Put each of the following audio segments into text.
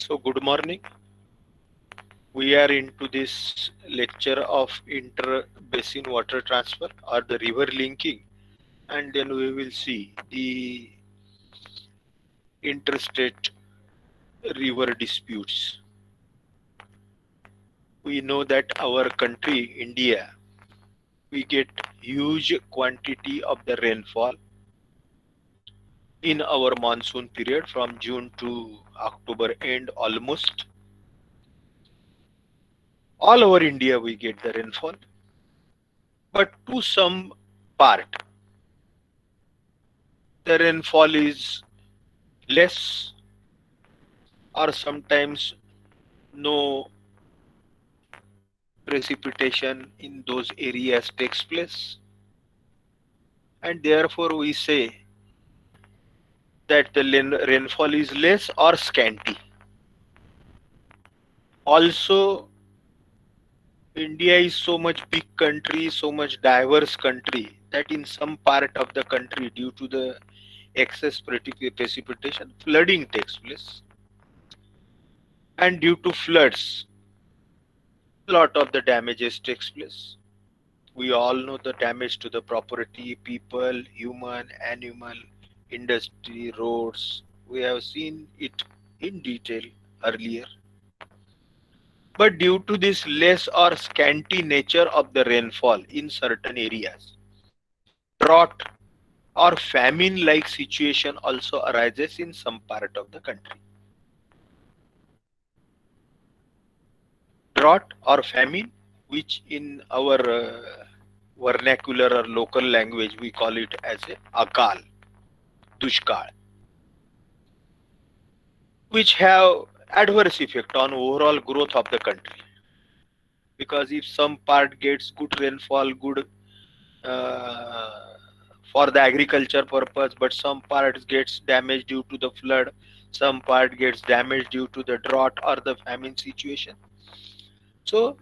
So good morning. We are into this lecture of inter-basin water transfer or the river linking, and then we will see the interstate river disputes. We know that our country, India, we get huge quantity of the rainfall in our monsoon period from June to October end almost. All over India we get the rainfall, but to some part the rainfall is less or sometimes no precipitation in those areas takes place, and therefore we say that the rainfall is less or scanty. Also, India is so much big country, so much diverse country, that in some part of the country due to the excess precipitation flooding takes place, and due to floods lot of the damages takes place. We all know the damage to the property, people, human, animal, industry, roads. We have seen it in detail earlier. But due to this less or scanty nature of the rainfall in certain areas, drought or famine like situation also arises in some part of the country. Drought or famine, which in our vernacular or local language we call it as a akal, dushkal, which have adverse effect on overall growth of the country. Because if some part gets good rainfall, good uh, for the agriculture purpose, but some part gets damaged due to the flood, some part gets damaged due to the drought or the famine situation. So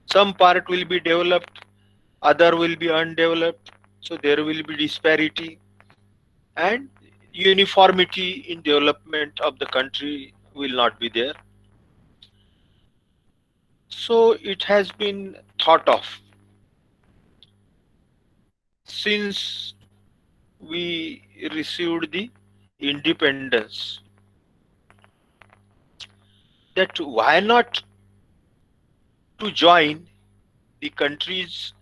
some part will be developed, other will be undeveloped. So there will be disparity and uniformity in development of the country will not be there. So it has been thought of since we received the independence that why not to join the country's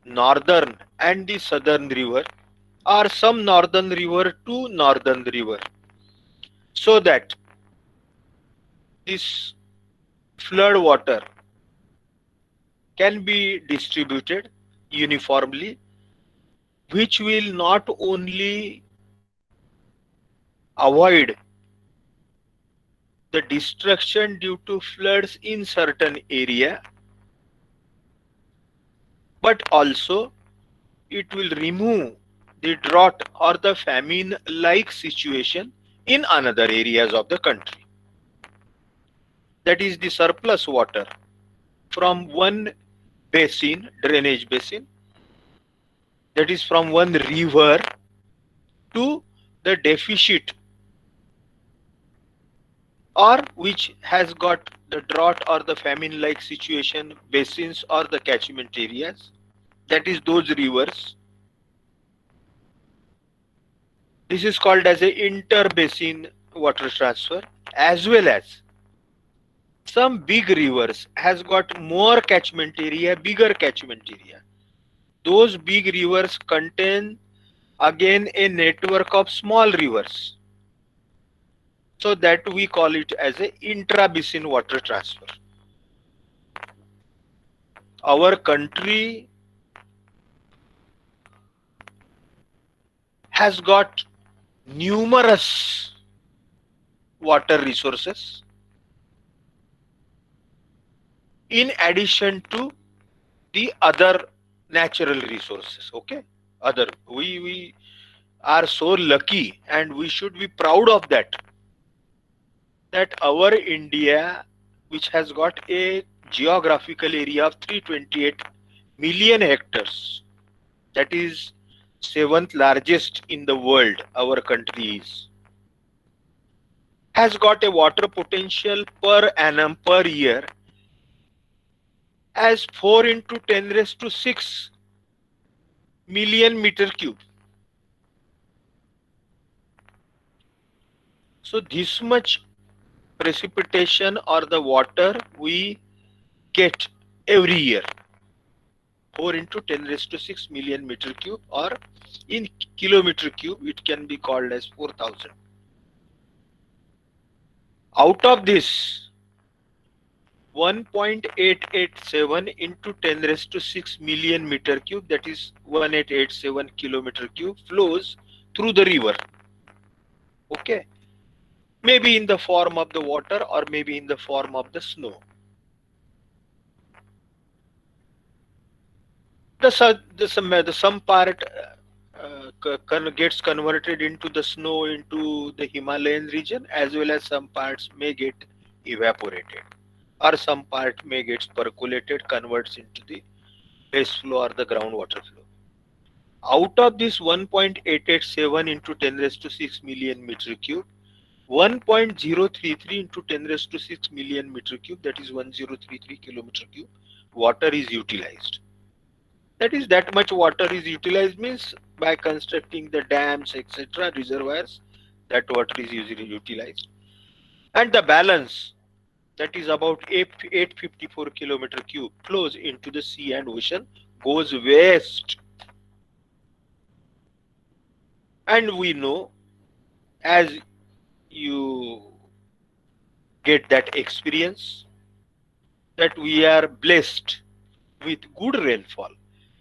northern and the southern river or some northern river to northern river, so that this flood water can be distributed uniformly, which will not only avoid the destruction due to floods in certain area, but also it will remove the drought or the famine like situation in another areas of the country. That is the surplus water from one basin, drainage basin, that is from one river to the deficit or which has got the drought or the famine like situation basins or the catchment areas, that is those rivers. This is called as a inter-basin water transfer. As well as some big rivers has got more catchment area, bigger catchment area. Those big rivers contain again a network of small rivers, so that we call it as a intra-basin water transfer. Our country has got numerous water resources in addition to the other natural resources. Okay, other we are so lucky and we should be proud of that, that our India, which has got a geographical area of 328 million hectares, that is seventh largest in the world, our country is. has got a water potential per annum per year as 4 into 10 raised to 6 million meter cube. So this much precipitation or the water we get every year, 4 into 10 raised to 6 million meter cube, or in kilometer cube it can be called as 4,000. Out of this, 1.887 into 10 raised to 6 million meter cube, that is 1887 kilometer cube, flows through the river. Okay, maybe in the form of the water or maybe in the form of the snow. Some part gets converted into the snow into the Himalayan region, as well as some parts may get evaporated, or some part may get percolated, converts into the base flow or the groundwater flow. Out of this 1.887 into 10 raised to 6 million meter cube, 1.033 into 10 raised to 6 million meter cube, that is 1033 kilometer cube, water is utilized. That is, that much water is utilized means by constructing the dams, etc., reservoirs, that water is usually utilized. And the balance, that is about 854 kilometer cube, flows into the sea and ocean, goes west. And we know, as you get that experience, that we are blessed with good rainfall.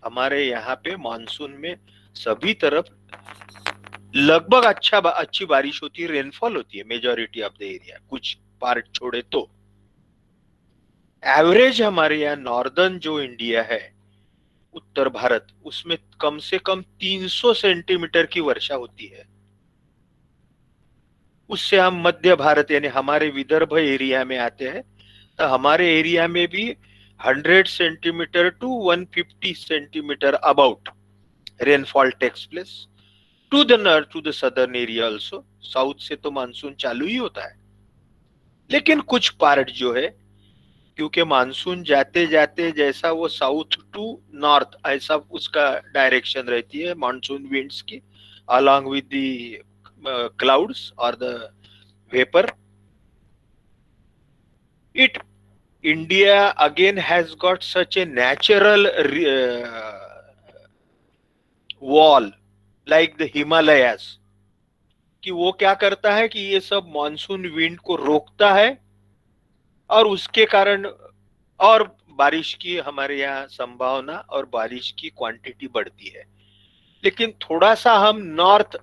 हमारे यहाँ पे monsoon में सभी तरफ लगभग अच्छी बारिश होती है, रेनफॉल होती है मेजॉरिटी ऑफ द एरिया, कुछ पार्ट छोड़े तो। एवरेज हमारे यहाँ नॉर्दर्न जो इंडिया है, उत्तर भारत, उसमें कम से कम 300 सेंटीमीटर की वर्षा होती है। उससे हम मध्य भारत यानी हमारे विदर्भ एरिया में आते हैं, तो हमारे एरिया में भी 100 centimetre to 150 centimetre about rainfall takes place to the southern area also. South से तो मानसून चालू ही होता है, लेकिन कुछ पार्ट जो है, क्योंकि मानसून जाते जाते जैसा वो साउथ टू नॉर्थ ऐसा उसका डायरेक्शन रहती है मानसून विंड्स की, along with the clouds or the vapor. India again has got such a natural wall like the Himalayas, कि वो क्या करता है कि ये सब मानसून विंड को रोकता है, और उसके कारण और बारिश की हमारे यहाँ संभावना और बारिश की क्वांटिटी बढ़ती है। लेकिन थोड़ा सा हम नॉर्थ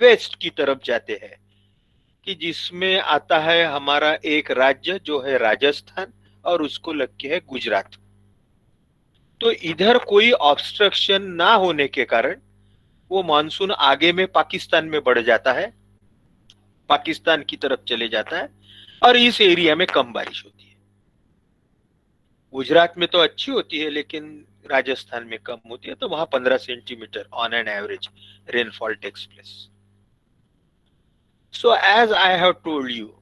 वेस्ट की तरफ जाते हैं, कि जिसमें आता है हमारा एक राज्य जो है राजस्थान, और उसको लग के है गुजरात। तो इधर कोई ऑब्स्ट्रक्शन ना होने के कारण वो मानसून आगे में पाकिस्तान में बढ़ जाता है, पाकिस्तान की तरफ चले जाता है, और इस एरिया में कम बारिश होती है। गुजरात में तो अच्छी होती है, लेकिन राजस्थान में कम होती है, तो वहां 15 centimetre on an average rainfall takes place. So as I have told you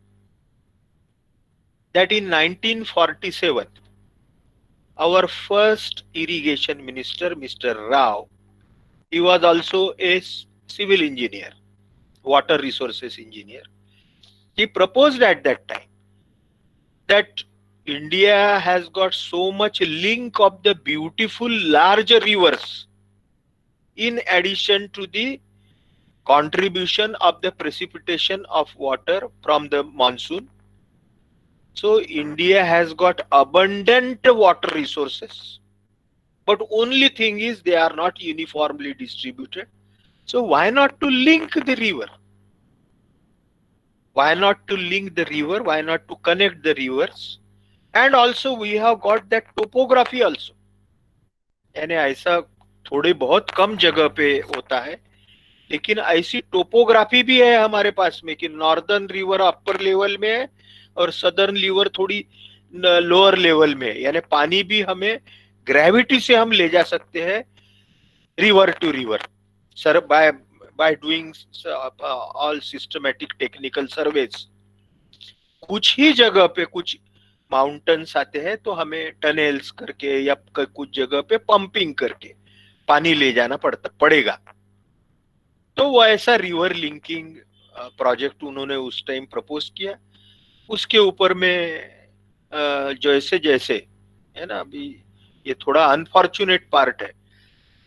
that in 1947, our first irrigation minister, Mr. Rao, he was also a civil engineer, water resources engineer. He proposed at that time that India has got so much link of the beautiful large rivers in addition to the contribution of the precipitation of water from the monsoon. So India has got abundant water resources, but only thing is they are not uniformly distributed. So why not to link the river? Why not to link the river? Why not to connect the rivers? And also we have got that topography also. यानी ऐसा थोड़े बहुत कम जगह पे होता है, लेकिन ऐसी टोपोग्राफी भी है हमारे पास में कि नॉर्दर्न रिवर अपर लेवल में है और सदर्न रिवर थोड़ी लोअर लेवल में है, यानी पानी भी हमें ग्रेविटी से हम ले जा सकते हैं river to river, sir by doing all systematic technical surveys. कुछ ही जगह पे कुछ माउंटेन्स आते हैं तो हमें टनेल्स करके या कुछ जगह पे पंपिंग करके पानी ले जाना पड़ेगा। तो वो ऐसा रिवर लिंकिंग प्रोजेक्ट उन्होंने उस टाइम प्रपोज किया। उसके ऊपर में जैसे जैसे है ना, अभी ये थोड़ा अनफॉर्चुनेट पार्ट है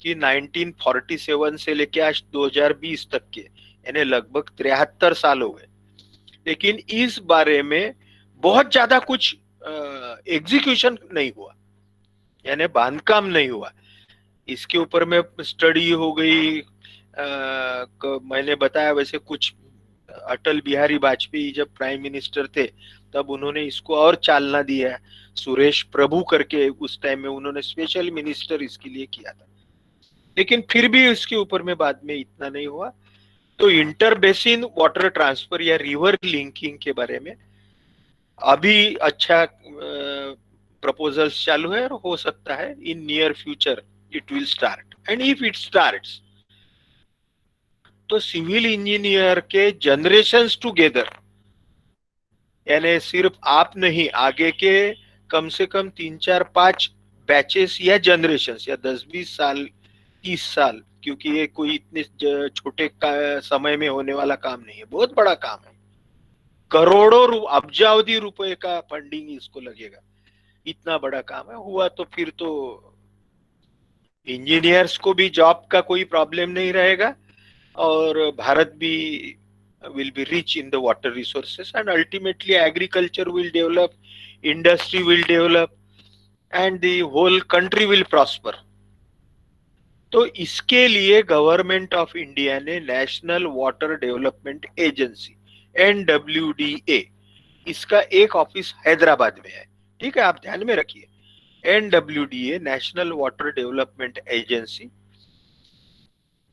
कि 1947 से लेके आज 2020 तक के यानी लगभग 73 साल हो गए, लेकिन इस बारे में बहुत ज्यादा कुछ एग्जीक्यूशन नहीं हुआ, यानी बांधकाम नहीं हुआ। इसके ऊपर में स्टडी हो गई। मैंने बताया वैसे कुछ अटल बिहारी वाजपेयी जब प्राइम मिनिस्टर थे तब उन्होंने इसको और चालना दिया। सुरेश प्रभु करके उस टाइम में उन्होंने स्पेशल मिनिस्टर इसके लिए किया था, लेकिन फिर भी इसके ऊपर में बाद में इतना नहीं हुआ। तो इंटर बेसिन वाटर ट्रांसफर या रिवर लिंकिंग के बारे में अभी अच्छा प्रपोजल्स चालू है और हो सकता है in near future it will start. And if it starts तो सिविल इंजीनियर के जनरेशंस टुगेदर, यानी सिर्फ आप नहीं, आगे के कम से कम 3 4 5 बैचेस या जनरेशंस या 10 20 साल 30 साल, क्योंकि ये कोई इतने छोटे समय में होने वाला काम नहीं है, बहुत बड़ा काम है। करोड़ों अब्जावधि रुपए का फंडिंग इसको लगेगा, इतना बड़ा काम है। हुआ तो फिर तो इंजीनियर्स को भी जॉब का कोई प्रॉब्लम नहीं रहेगा और भारत भी will be rich in the water resources and ultimately agriculture will develop, industry will develop and the whole country will prosper। तो इसके लिए गवर्नमेंट ऑफ इंडिया ने national water development agency NWDA, इसका एक ऑफिस हैदराबाद में है, ठीक है, आप ध्यान में रखिए। NWDA national water development agency,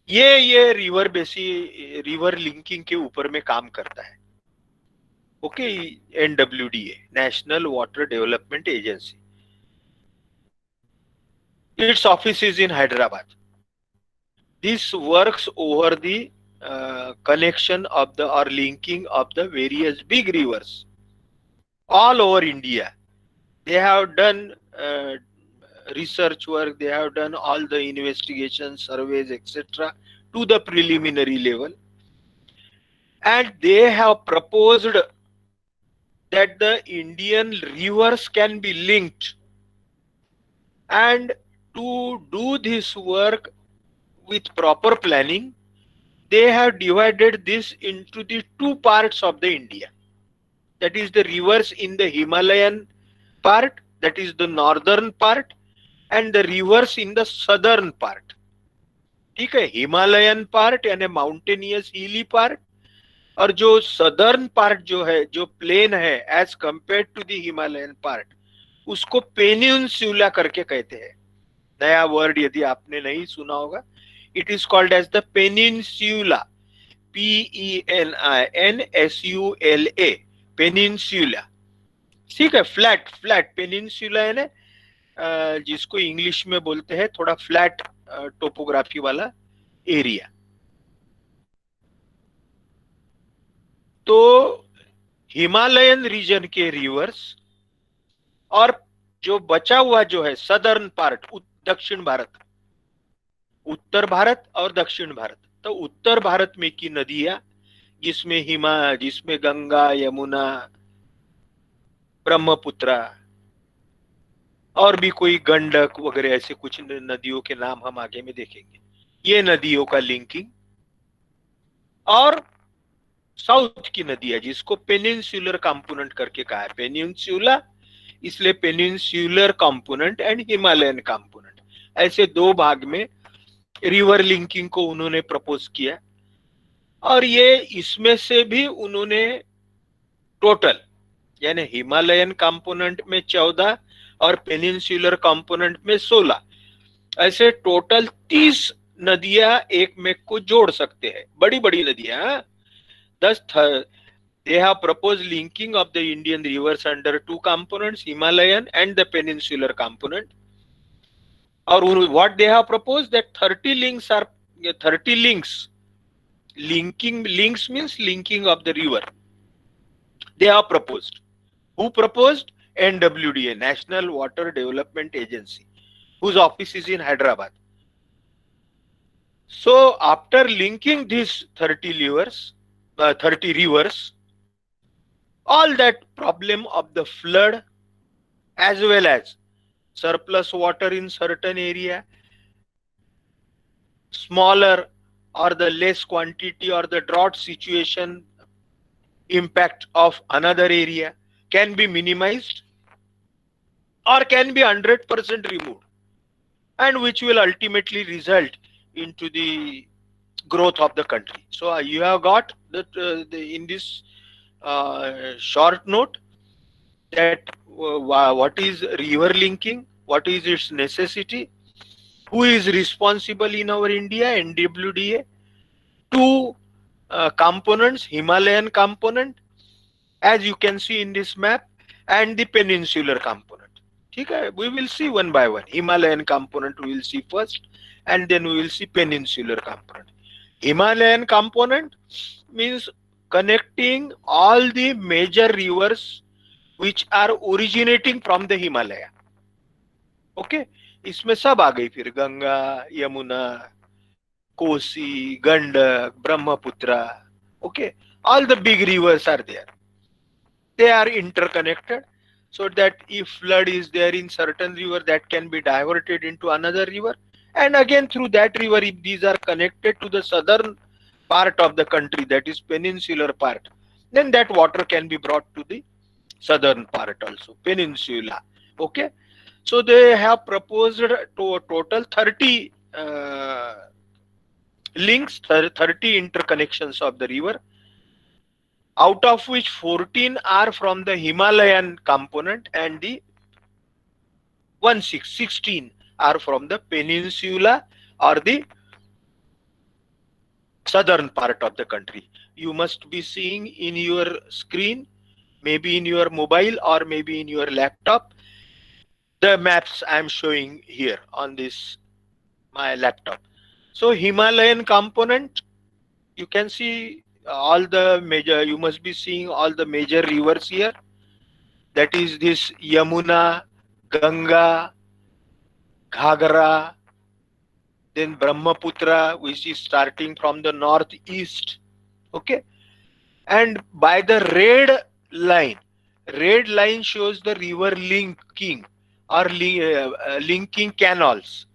ये रिवर लिंकिंग के ऊपर में काम करता है। Okay, NWDA national water development agency, it's office is in Hyderabad. This works over the connection of the or linking of the various big rivers all over India. They have done research work, they have done all the investigations, surveys, etc. to the preliminary level, and they have proposed that the Indian rivers can be linked, and to do this work with proper planning they have divided this into the 2 parts of the India, that is the rivers in the Himalayan part, that is the northern part, and the rivers in the southern part। ठीक है, Himalayan part यानी mountainous hilly part, और जो southern part जो है, जो plain है as compare to the Himalayan part, उसको पेनिनसुला करके कहते हैं। नया वर्ड यदि आपने नहीं सुना होगा, it is called as the peninsula, PENINSULA, peninsula. ठीक है, फ्लैट फ्लैट पेनिनसुला है ना, जिसको इंग्लिश में बोलते हैं थोड़ा फ्लैट टोपोग्राफी वाला एरिया। तो हिमालयन रीजन के रिवर्स और जो बचा हुआ जो है सदर्न पार्ट, दक्षिण भारत, उत्तर भारत और दक्षिण भारत, तो उत्तर भारत में की नदियां जिसमें गंगा, यमुना, ब्रह्मपुत्रा और भी कोई गंडक वगैरह ऐसे कुछ नदियों के नाम हम आगे में देखेंगे। ये नदियों का लिंकिंग, और साउथ की नदियां जिसको पेनिनसुलर कंपोनेंट करके कहा है, पेनिनसुला इसलिए peninsular component and Himalayan component, ऐसे 2 भाग में रिवर लिंकिंग को उन्होंने प्रपोज किया। और ये इसमें से भी उन्होंने टोटल यानी हिमालयन कंपोनेंट में 14 और पेनिनसुलर कंपोनेंट में 16, ऐसे टोटल 30 नदियां एक में को जोड़ सकते हैं, बड़ी बड़ी नदियां। Thus, they have proposed linking of the Indian rivers under 2 components, Himalayan and the peninsular component. Or what they have proposed, that 30 links are 30 links. Links means linking of the river. They are proposed. Who proposed? NWDA, National Water Development Agency, whose office is in Hyderabad. So after linking these 30 rivers, 30 rivers, all that problem of the flood as well as surplus water in certain area, smaller or the less quantity or the drought situation impact of another area can be minimized or can be 100% removed, and which will ultimately result into the growth of the country. So you have got that in this short note that what is river linking, what is its necessity, who is responsible in our India, NWDA, two components, Himalayan component, as you can see in this map, and the peninsular component. Okay, we will see one by one. Himalayan component we will see first, and then we will see peninsular component. Himalayan component means connecting all the major rivers which are originating from the Himalaya. Okay, इसमें सब आ गई फिर Ganga, Yamuna, Kosi, Gandak, Brahmaputra. Okay, all the big rivers are there. They are interconnected, so that if flood is there in certain river, that can be diverted into another river, and again through that river, if these are connected to the southern part of the country, that is peninsular part, then that water can be brought to the southern part also, peninsula. Okay, so they have proposed to a total 30 links, 30 interconnections of the river, out of which 14 are from the Himalayan component and the 16 are from the peninsula or the southern part of the country. You must be seeing in your screen, maybe in your mobile or maybe in your laptop, the maps I am showing here on this my laptop. So Himalayan component, you can see all the major, you must be seeing all the major rivers here. That is this Yamuna, Ganga, Ghagra, then Brahmaputra, which is starting from the northeast. Okay, and by the red line shows the river linking or linking canals,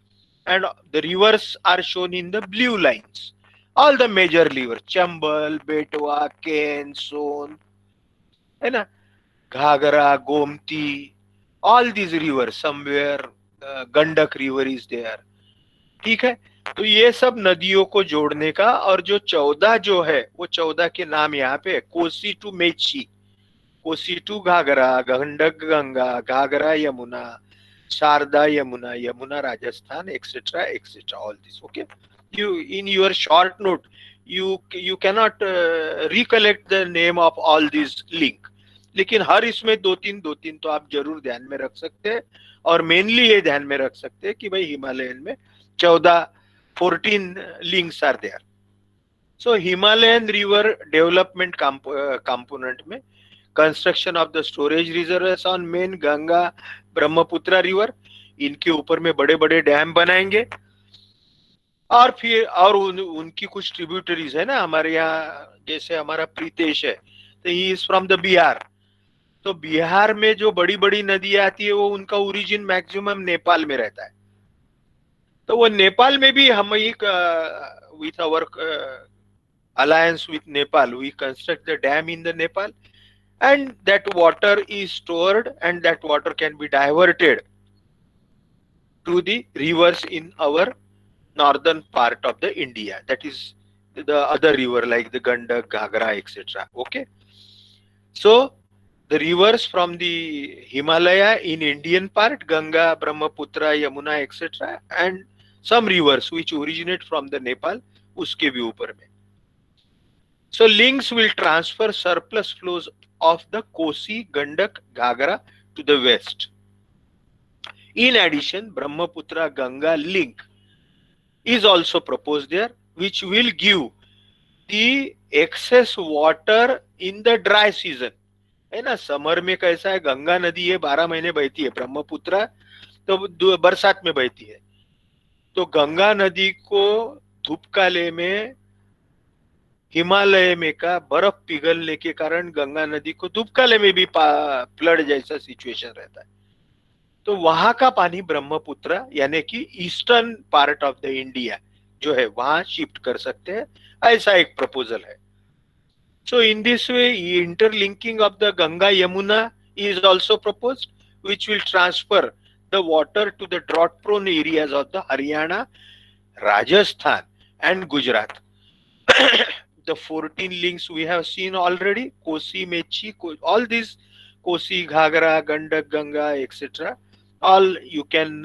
and the rivers are shown in the blue lines. All the major rivers, Chambal, Betwa, Ken, Son, and Ghagra, Gomti, all these rivers, somewhere Gandak river is there. ठीक है, तो ये सब नदियों को जोड़ने का, और जो 14 जो है वो 14 के नाम यहाँ पे, Kosi to Mechi, Kosi to Ghaghara, Gandak Ganga, Ghaghara Yamuna, Sharda Yamuna, Yamuna Rajasthan, etcetera etcetera, all this. Okay, you in your short note you cannot recollect the name of all these link, लेकिन हर इसमें दो तीन तो आप जरूर ध्यान में रख सकते हैं, और मेनली ये ध्यान में रख सकते हैं कि भाई हिमालयन में 14 links are there. So Himalayan river development component में construction of the storage reserves on main Ganga Brahmaputra river, इनके ऊपर में बड़े बड़े डैम बनाएंगे, और फिर और उनकी कुछ ट्रिब्यूटरीज है ना, हमारे यहाँ जैसे हमारा प्रीतेश है, तो he is from the Bihar, तो बिहार में जो बड़ी बड़ी नदियां आती है वो उनका ओरिजिन मैक्सिमम नेपाल में रहता है, तो वो नेपाल में भी हम एक with our alliance with Nepal, we construct the dam in the Nepal, and that water is stored and that water can be diverted to the rivers in our northern part of the India, that is the other river like the Gandak, Ghagra, etc. Okay, so the rivers from the Himalaya in Indian part, Ganga, Brahmaputra, Yamuna, etc., and some rivers which originate from the Nepal, uske bhi upar mein. So links will transfer surplus flows of the Kosi, Gandak, Ghagra to the west. In addition, Brahmaputra Ganga link is also proposed there, which will give the excess water in the dry season. है ना। Summer में कैसा है, गंगा नदी है 12 महीने बहती है, ब्रह्मपुत्र तो बरसात में बहती है। तो गंगा नदी को धूपकाले में हिमालय में का बर्फ पिघलने के कारण गंगा नदी को धूपकाले में भी फ्लड जैसा सिचुएशन रहता है। तो वहां का पानी ब्रह्मपुत्र यानी कि eastern part of the India जो है वहां शिफ्ट कर सकते हैं, ऐसा एक प्रपोजल है। So in this way interlinking of the Ganga Yamuna is also proposed, which will transfer the water to the drought prone areas of the Haryana, Rajasthan and Gujarat. The 14 links we have seen already, Kosi, Mechi, all these Kosi, Ghagra, Gandak, Ganga, etc. All you can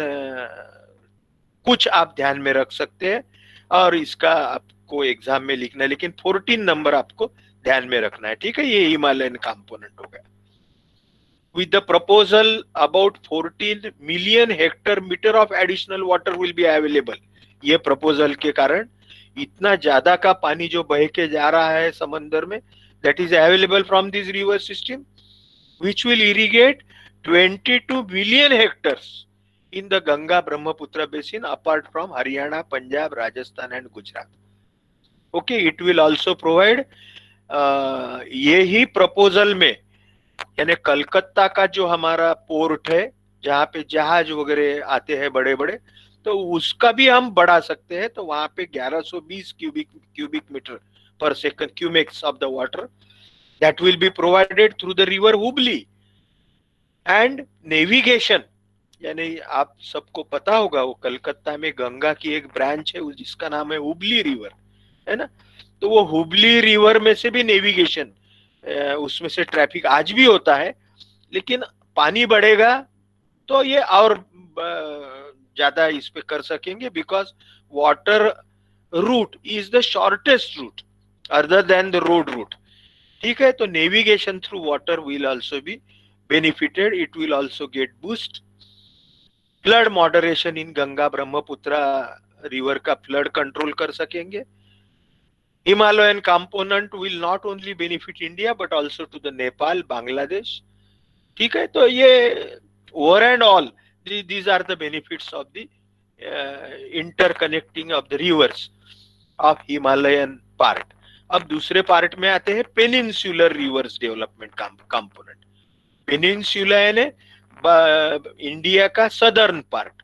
कुछ आप ध्यान में रख सकते हैं और इसका आपको एग्जाम में लिखना है, लेकिन 14 नंबर आपको ध्यान में रखना है, ठीक है। ये हिमालयन कंपोनेंट हो गया। With the proposal, about 14 million hectare meter of additional water will be available. ये प्रपोजल के कारण इतना ज्यादा का पानी जो बह के जा रहा है समंदर में, that is available from this river system, which will irrigate 22 million hectares in the Ganga Brahmaputra basin apart from Haryana, Punjab, Rajasthan and Gujarat. Okay, it will also provide ये ही प्रपोजल में, यानी कलकत्ता का जो हमारा पोर्ट है जहाँ पे जहाज वगैरह आते हैं बड़े बड़े, तो उसका भी हम बढ़ा सकते हैं। तो वहां पे 1120 क्यूबिक मीटर पर second cumecs of the water that will be provided through the river Hubli and navigation. यानी आप सबको पता होगा वो कलकत्ता में गंगा की एक ब्रांच है जिसका नाम है हुबली रिवर, है ना। तो वो हुबली रिवर में से भी नेविगेशन, उसमें से ट्रैफिक आज भी होता है, लेकिन पानी बढ़ेगा तो ये और ज्यादा इस पे कर सकेंगे, because water route is the shortest route other than the road route, ठीक है। तो navigation through water will also be benefited, it will also get boost. Flood moderation in Ganga Brahmaputra river का फ्लड कंट्रोल कर सकेंगे। Himalayan component will not only benefit India but also to the Nepal, Bangladesh, ठीक है। तो ये over and all these are the benefits of the interconnecting of the rivers of Himalayan part. अब दूसरे part में आते हैं peninsular rivers development component. Peninsula यानी इंडिया का सदर्न पार्ट,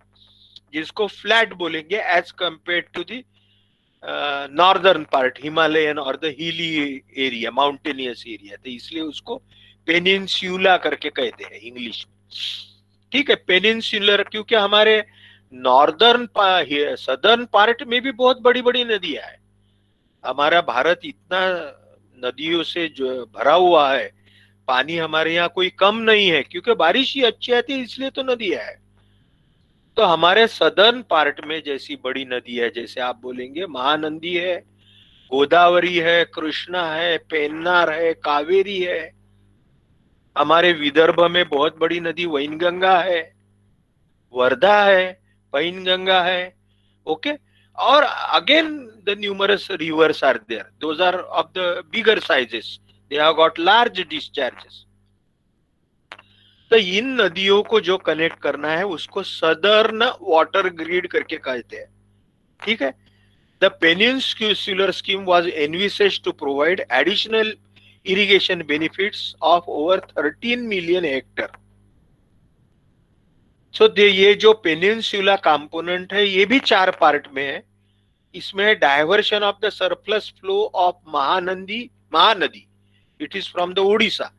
जिसको फ्लैट बोलेंगे as compare to the northern part, Himalayan और the hilly area, mountainous area, तो इसलिए उसको पेनिनसुला करके कहते हैं इंग्लिश में, ठीक है। पेनिनसुलर क्योंकि हमारे नॉर्दर्न सदर्न पार्ट में भी बहुत बड़ी बड़ी नदियां है। हमारा भारत इतना नदियों से जो भरा हुआ है, पानी हमारे यहाँ कोई कम नहीं है, क्योंकि बारिश ही अच्छी आती है इसलिए तो नदियां है। तो हमारे सदर्न पार्ट में जैसी बड़ी नदी है, जैसे आप बोलेंगे महानंदी है, गोदावरी है, कृष्णा है, पेन्नार है, कावेरी है। हमारे विदर्भ में बहुत बड़ी नदी वैनगंगा है, वर्धा है, पैनगंगा है, ओके। और again the numerous rivers are there, those are of the bigger sizes, they have got large discharges. तो इन नदियों को जो कनेक्ट करना है उसको सदर्न वाटर ग्रिड करके कहते हैं, ठीक है। The peninsular scheme was envisaged to provide additional irrigation benefits of over 13 million hectare. So ये जो पेनिनसुला कंपोनेंट है ये भी 4 पार्ट में है। इसमें diversion of the surplus flow of Mahanadi, it is from the Odisha,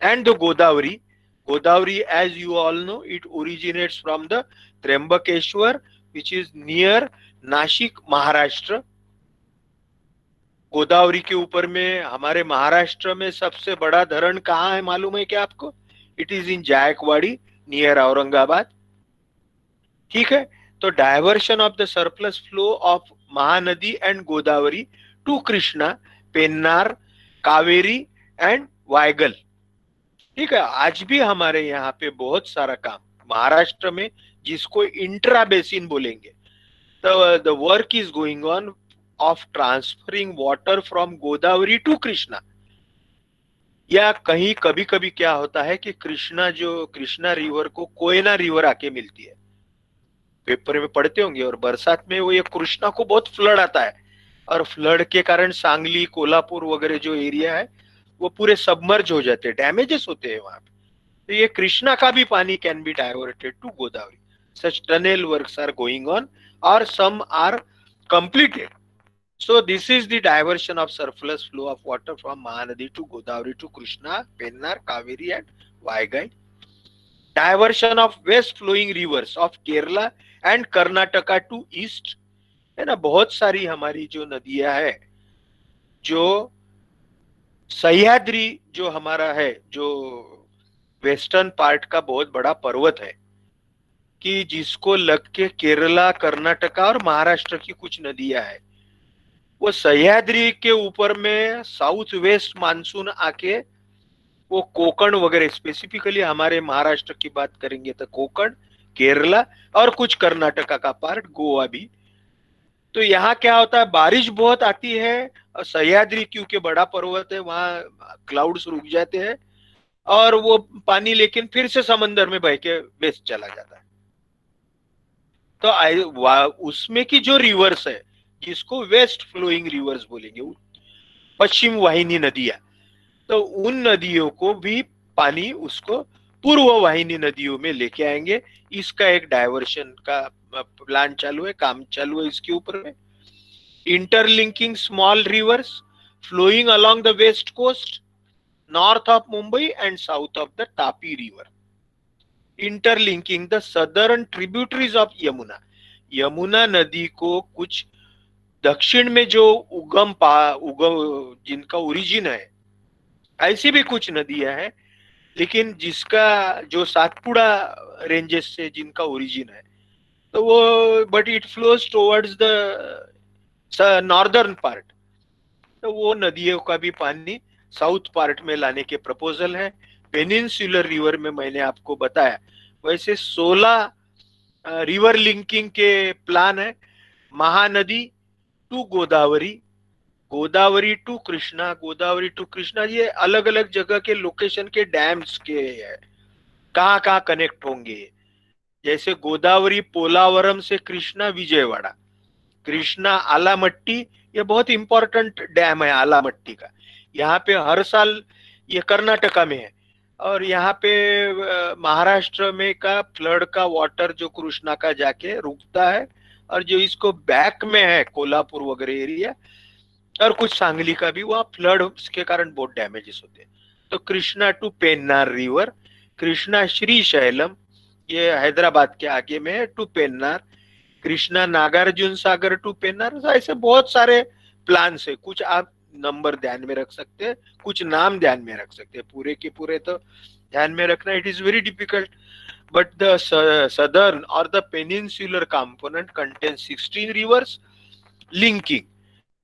and the Godavari. Godavari, as you all know, it originates from the Trimbakeshwar, which is near Nashik, Maharashtra. Godavari के ऊपर में हमारे महाराष्ट्र में सबसे बड़ा धरण कहाँ है मालूम है क्या आपको? It is in Jayakwadi near Aurangabad, ठीक है। तो diversion of the surplus flow of Mahanadi and Godavari to Krishna, Pennar, Kaveri and Vaigai, ठीक है। आज भी हमारे यहाँ पे बहुत सारा काम महाराष्ट्र में, जिसको इंट्रा बेसिन बोलेंगे, तो the work is going on of transferring water from Godavari to Krishna. या कहीं कभी कभी क्या होता है कि कृष्णा रिवर को कोयना रिवर आके मिलती है, पेपर में पढ़ते होंगे, और बरसात में वो ये कृष्णा को बहुत फ्लड आता है, और फ्लड के कारण सांगली कोल्हापुर वगैरह जो एरिया है वो पूरे सबमर्ज हो जाते हैं, डैमेजेस होते हैं वहां पे। तो ये कृष्णा का भी पानी can be diverted to Godavari, such tunnel works are going on और some are completed. So this is the diversion of surplus flow of water from Mahanadi to Godavari to Krishna, Pennar, Kaveri and Vaigai. Diversion of west flowing rivers of Kerala and Karnataka to east, है ना। बहुत सारी हमारी जो नदियां है, जो सह्याद्री जो हमारा है, जो वेस्टर्न पार्ट का बहुत बड़ा पर्वत है, कि जिसको लग के केरला, कर्नाटका और महाराष्ट्र की कुछ नदियां है, वो सह्याद्री के ऊपर में साउथ वेस्ट मानसून आके वो कोकण वगैरह, स्पेसिफिकली हमारे महाराष्ट्र की बात करेंगे तो कोकण, केरला और कुछ कर्नाटका का पार्ट, गोवा भी। तो यहाँ क्या होता है, बारिश बहुत आती है, और सह्याद्री क्योंकि बड़ा पर्वत है वहां क्लाउड्स रुक जाते हैं, और वो पानी लेकिन फिर से समंदर में बह के वेस्ट चला जाता है। तो उसमें की जो रिवर्स है, जिसको वेस्ट फ्लोइंग रिवर्स बोलेंगे, पश्चिम वाहिनी नदियां, तो उन नदियों को भी पानी उसको पूर्व वाहिनी नदियों में लेके आएंगे। इसका एक डाइवर्शन का प्लान चालू है, काम चालू है इसके ऊपर में। Interlinking small rivers flowing along the west coast north of Mumbai and south of the Tapi river, interlinking the southern tributaries of Yamuna. Yamuna नदी को कुछ दक्षिण में जो उगम जिनका ओरिजिन है, ऐसी भी कुछ नदियां हैं, लेकिन जिसका जो सातपुड़ा रेंजेस से जिनका ओरिजिन है, तो वो but it flows towards the northern part, तो वो नदियों का भी पानी साउथ पार्ट में लाने के प्रपोजल है। पेनिनसुलर रिवर में मैंने आपको बताया वैसे 16 रिवर लिंकिंग के प्लान है। Mahanadi to Godavari, Godavari to Krishna, Godavari to Krishna, ये अलग अलग जगह के लोकेशन के डैम्स के है, कहाँ कहाँ कनेक्ट होंगे। जैसे गोदावरी पोलावरम से कृष्णा विजयवाड़ा, कृष्णा आलामट्टी, ये बहुत इंपॉर्टेंट डैम है आलामट्टी का, यहाँ पे हर साल, ये कर्नाटका में है, और यहाँ पे महाराष्ट्र में का फ्लड का वाटर जो कृष्णा का जाके रुकता है, और जो इसको बैक में है कोल्हापुर वगैरह एरिया, और कुछ सांगली का भी, वहाँ फ्लड के कारण बहुत डैमेजेस होते हैं। तो कृष्णा टू पेन्नार रिवर, कृष्णा श्री शैलम, ये हैदराबाद के आगे में है, टू पेन्नार, कृष्णा नागार्जुन सागर टू पेन्नार। ऐसे बहुत सारे प्लान है, कुछ आप नंबर ध्यान में रख सकते हैं, कुछ नाम ध्यान में रख सकते हैं, पूरे के पूरे तो ध्यान में रखना it is very difficult. But the southern और the peninsular component contains 16 rivers linking,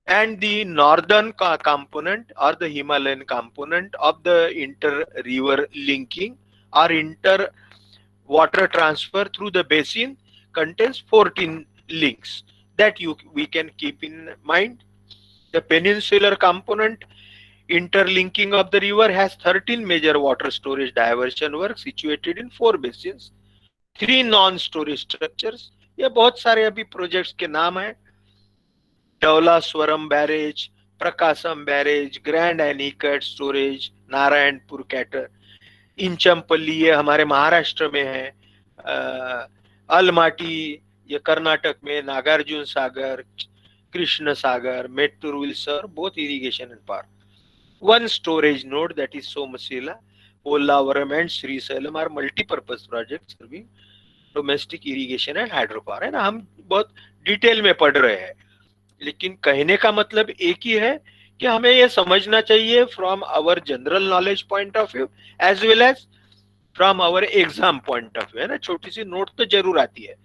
and the northern component or the Himalayan component of the inter river linking or inter water transfer through the basin contains 14 links that we can keep in mind. The peninsular component interlinking of the river has 13 major water storage diversion works situated in 4 basins, 3 non-storage structures. ये बहुत सारे अभी projects के नाम हैं, Dowleswaram barrage, Prakasam barrage, grand anicut storage, Narayanpur कैटर, इंचमपल्ली ये हमारे महाराष्ट्र में है, अलमाटी ये कर्नाटक में, नागार्जुन सागर, कृष्ण सागर, Mettur विल्सर, both irrigation and power. One storage node, that is Somasila, Polavaram and Srisalem are multi-purpose projects serving domestic irrigation and hydropower, है ना। हम बहुत डिटेल में पढ़ रहे हैं, लेकिन कहने का मतलब एक ही है कि हमें यह समझना चाहिए from our general knowledge point of view as well as from our exam point of view, है ना। छोटी सी नोट तो जरूर आती है,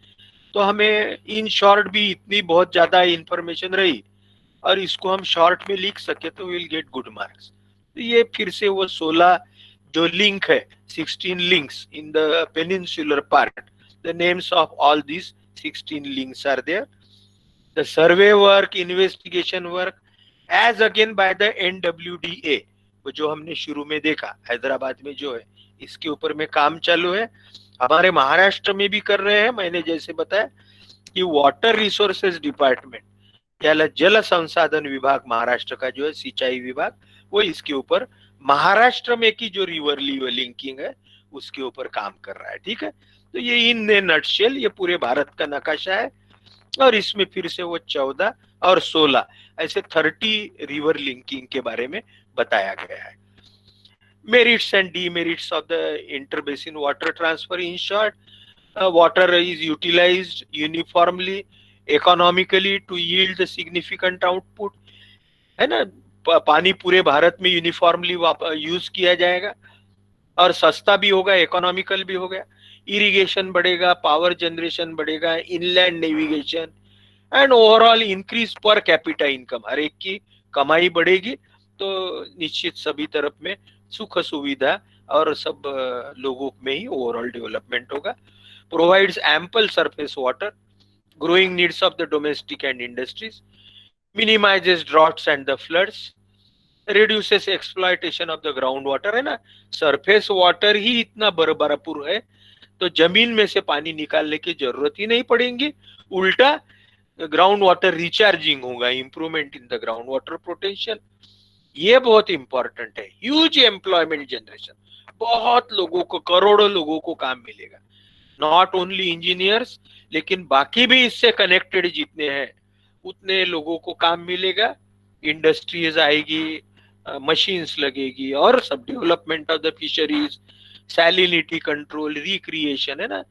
तो हमें इन शॉर्ट भी इतनी बहुत ज्यादा इंफॉर्मेशन रही और इसको हम शॉर्ट में लिख सके तो विल गेट गुड मार्क्स। तो ये फिर से वो 16 जो लिंक है, 16 links in the peninsular part, the names of all this 16 links are there. The survey work, investigation work, as again by the NWDA, वो जो हमने शुरू में देखा हैदराबाद में जो है, इसके ऊपर में काम चालू है। हमारे महाराष्ट्र में भी कर रहे हैं। मैंने जैसे बताया कि वाटर रिसोर्सेज डिपार्टमेंट याला जल संसाधन विभाग महाराष्ट्र का जो है, सिंचाई विभाग, वो इसके ऊपर महाराष्ट्र में की जो रिवर लिंकिंग है उसके ऊपर काम कर रहा है। ठीक है, तो ये इन नटशेल ये पूरे भारत का नक्शा है। और इसमें फिर से वो 14 और 16 ऐसे 30 रिवर लिंकिंग के बारे में बताया गया है। Merits and demerits of the inter basin water transfer, in short, water is utilized uniformly economically to yield the significant output, है ना। पानी पूरे भारत में यूनिफॉर्मली यूज किया जाएगा और सस्ता भी होगा, इकोनॉमिकल भी होगा। इरिगेशन बढ़ेगा, पावर जनरेशन बढ़ेगा, inland navigation and overall increase per capita income, हर एक की कमाई बढ़ेगी तो निश्चित सभी तरफ में सुख सुविधा और सब लोगों में ही ओवरऑल डेवलपमेंट होगा। Provides ample surface water, growing needs of the domestic and industries, minimizes droughts and the floods, reduces exploitation of the groundwater, है ना। सरफेस वाटर ही इतना भरपूर है तो जमीन में से पानी निकालने की जरूरत ही नहीं पड़ेगी, उल्टा ग्राउंड वाटर रिचार्जिंग होगा, improvement in the ground water potential. ये बहुत इंपॉर्टेंट है। ह्यूज एम्प्लॉयमेंट जनरेशन, बहुत लोगों को, करोड़ों लोगों को काम मिलेगा। नॉट ओनली इंजीनियर्स, लेकिन बाकी भी इससे कनेक्टेड जितने हैं उतने लोगों को काम मिलेगा। इंडस्ट्रीज आएगी, मशीन्स लगेगी और सब development of the fisheries, salinity control, recreation, है ना।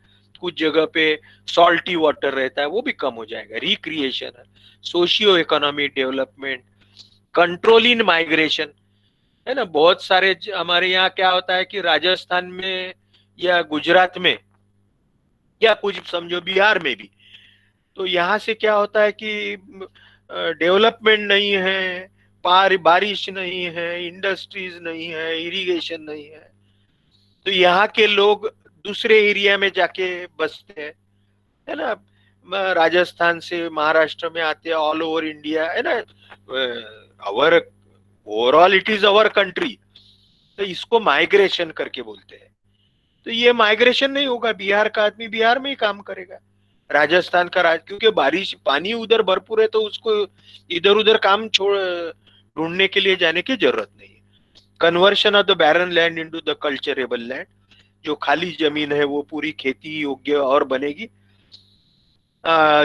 कुछ जगह पे सॉल्टी वाटर रहता है वो भी कम हो जाएगा, recreation, socio economic development, control इन माइग्रेशन, है ना। बहुत सारे हमारे यहाँ क्या होता है कि राजस्थान में या गुजरात में या कुछ समझो बिहार में भी, तो यहाँ से क्या होता है कि डेवलपमेंट नहीं है, बारिश नहीं है, इंडस्ट्रीज नहीं है, इरिगेशन नहीं है, तो यहाँ के लोग दूसरे एरिया में जाके बसते हैं, है ना। राजस्थान से महाराष्ट्र में आते हैं, ऑल ओवर इंडिया, है ना। Our overall it is our country, तो इसको माइग्रेशन करके बोलते हैं। तो ये माइग्रेशन नहीं होगा, बिहार का आदमी बिहार में ही काम करेगा, राजस्थान का क्योंकि बारिश पानी उधर भरपूर है तो उसको इधर उधर काम ढूंढने के लिए जाने की जरूरत नहीं है। Conversion of the barren land into the culturable land, जो खाली जमीन है वो पूरी खेती योग्य और बनेगी।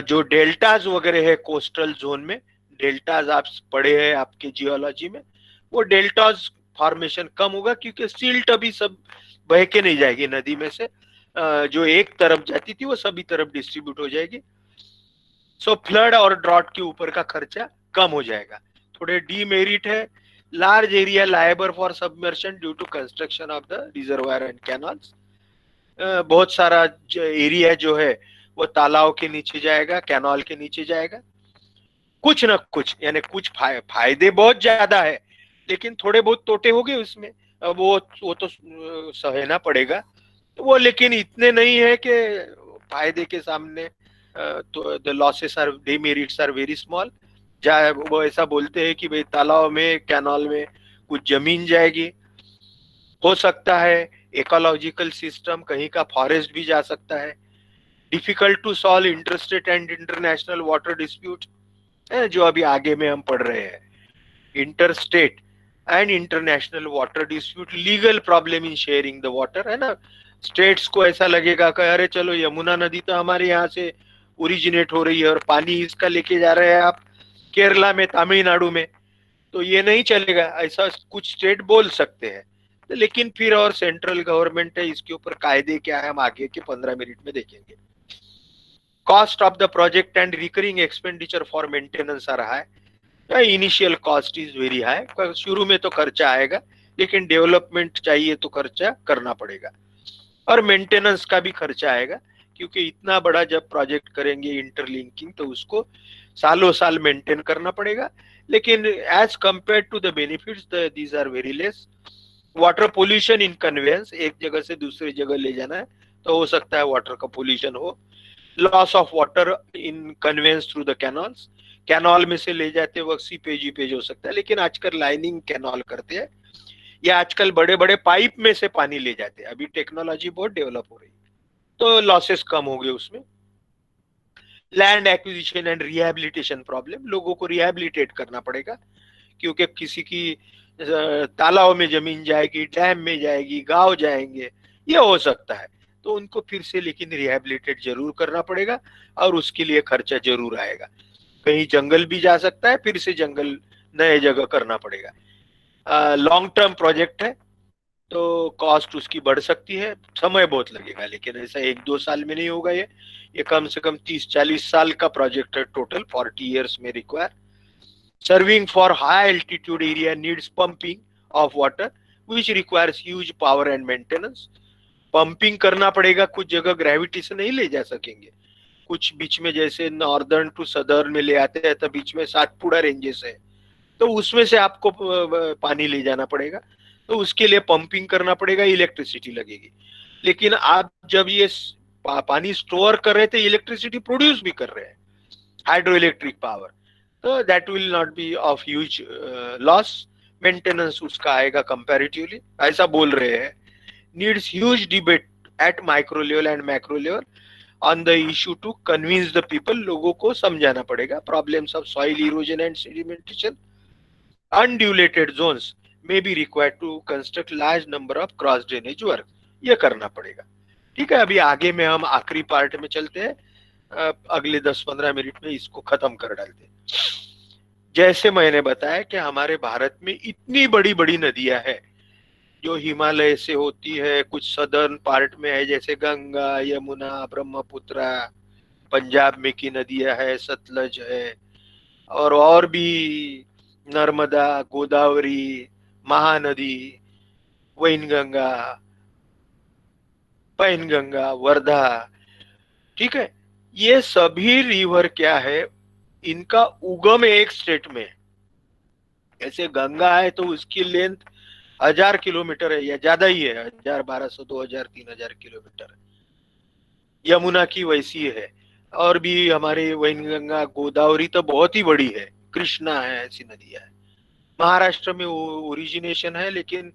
जो डेल्टाज वगैरह है कोस्टल जोन में, डेल्टाज आप पढ़े हैं आपके जियोलॉजी में, वो डेल्टाज फॉर्मेशन कम होगा क्योंकि सिल्ट अभी सब बह के नहीं जाएगी नदी में से, जो एक तरफ जाती थी वो सभी तरफ डिस्ट्रीब्यूट हो जाएगी। सो फ्लड और ड्रॉट के ऊपर का खर्चा कम हो जाएगा। थोड़े डीमेरिट है, large area liable for submersion due to construction of the reservoir and canals. बहुत सारा एरिया जो है वो तालाब के नीचे जाएगा, कैनाल के नीचे जाएगा। कुछ ना कुछ यानी कुछ फायदे बहुत ज्यादा है, लेकिन थोड़े बहुत तोटे होंगे उसमें, वो तो सहना पड़ेगा तो वो, लेकिन इतने नहीं है कि फायदे के सामने तो the losses are, demerits are very small. वो ऐसा बोलते हैं कि भाई तालाब में, कैनाल में कुछ जमीन जाएगी, हो सकता है इकोलॉजिकल सिस्टम, कहीं का फॉरेस्ट भी जा सकता है। Difficult to solve interstate and international water dispute, जो अभी आगे में हम पढ़ रहे हैं, interstate and international water dispute, legal problem in sharing the water, है ना। स्टेट्स को ऐसा लगेगा कि अरे चलो यमुना नदी तो हमारे यहाँ से ओरिजिनेट हो रही है और पानी इसका लेके जा रहे हैं आप केरला में, तमिलनाडु में, तो ये नहीं चलेगा, ऐसा कुछ स्टेट बोल सकते हैं। तो लेकिन फिर और सेंट्रल गवर्नमेंट है, इसके ऊपर कायदे क्या है हम आगे के 15 मिनट में देखेंगे। Cost of the project and recurring expenditure for maintenance आ रहा है। Initial cost is very high, शुरू में तो खर्चा आएगा लेकिन डेवलपमेंट चाहिए तो खर्चा करना पड़ेगा, और मेंटेनेंस का भी खर्चा आएगा क्योंकि इतना बड़ा जब प्रोजेक्ट करेंगे इंटरलिंकिंग तो उसको सालों साल मेंटेन करना पड़ेगा, लेकिन as compare to the benefits these are very less. Water pollution in conveyance, एक जगह से दूसरी जगह ले जाना है तो हो सकता है वाटर का पोल्यूशन हो। Loss of water in conveyance through the canals, canal में से ले जाते वक्त सीपेज हो सकता है, लेकिन आजकल लाइनिंग कैनाल करते हैं। या आजकल बड़े बड़े पाइप में से पानी ले जाते हैं, अभी टेक्नोलॉजी बहुत डेवलप हो रही है, तो लॉसेस कम हो गए उसमें। Land acquisition and rehabilitation problem, लोगों को रिहेबिलिटेट करना पड़ेगा, क्योंकि किसी की तालाब में जमीन जाएगी, डैम में जाएगी, गांव जाएंगे, ये हो सकता है, तो उनको फिर से लेकिन रिहेबिलिटेट जरूर करना पड़ेगा, और उसके लिए खर्चा जरूर आएगा। कहीं जंगल भी जा सकता है, फिर से जंगल नए जगह करना पड़ेगा। लॉन्ग टर्म प्रोजेक्ट है, तो कॉस्ट उसकी बढ़ सकती है, समय बहुत लगेगा, लेकिन ऐसा 1-2 साल में नहीं होगा। ये कम से कम 30-40 साल का प्रोजेक्ट है टोटल, 40 years में require. Serving for high altitude area needs pumping of water which requires huge power and maintenance. Pumping करना पड़ेगा, कुछ जगह ग्रेविटी से नहीं ले जा सकेंगे, कुछ बीच में जैसे नॉर्दर्न टू सदर्न में ले आते हैं, तो बीच में सातपुड़ा रेंजेस है, तो उसमें से आपको पानी ले जाना पड़ेगा, तो उसके लिए पंपिंग करना पड़ेगा, इलेक्ट्रिसिटी लगेगी। लेकिन आप जब ये पानी स्टोर कर रहे थे, इलेक्ट्रिसिटी प्रोड्यूस भी कर रहे हैं, हाइड्रो इलेक्ट्रिक पावर, तो that will not be of huge loss, maintenance उसका आएगा कंपैरेटिवली, ऐसा बोल रहे हैं। Needs huge debate at micro level and macro level on the issue to convince the people, लोगों को समझाना पड़ेगा। Problems of soil erosion and sedimentation, undulated zones में be required to construct large number of cross drainage work, ये करना पड़ेगा। ठीक है, अभी आगे में हम आखिरी पार्ट में चलते हैं, अगले 10-15 मिनट में इसको खत्म कर डालते हैं। जैसे मैंने बताया कि हमारे भारत में इतनी बड़ी बड़ी नदियां हैं, जो हिमालय से होती है, कुछ सदर्न पार्ट में है, जैसे गंगा, यमुना, ब्रह्मपुत्रा, पंजाब में की नदियां है, सतलज है, और भी नर्मदा, गोदावरी, महानदी, वैनगंगा, पैनगंगा, वर्धा। ठीक है, ये सभी रिवर क्या है, इनका उगम एक स्टेट में है। ऐसे गंगा है तो उसकी लेंथ 1000 किलोमीटर है या ज्यादा ही है, 1000, 1200, 2000, 3000 किलोमीटर। यमुना की वैसी है, और भी हमारे वैनगंगा, गोदावरी तो बहुत ही बड़ी है, कृष्णा है, ऐसी नदियां है। महाराष्ट्र में ओरिजिनेशन है, लेकिन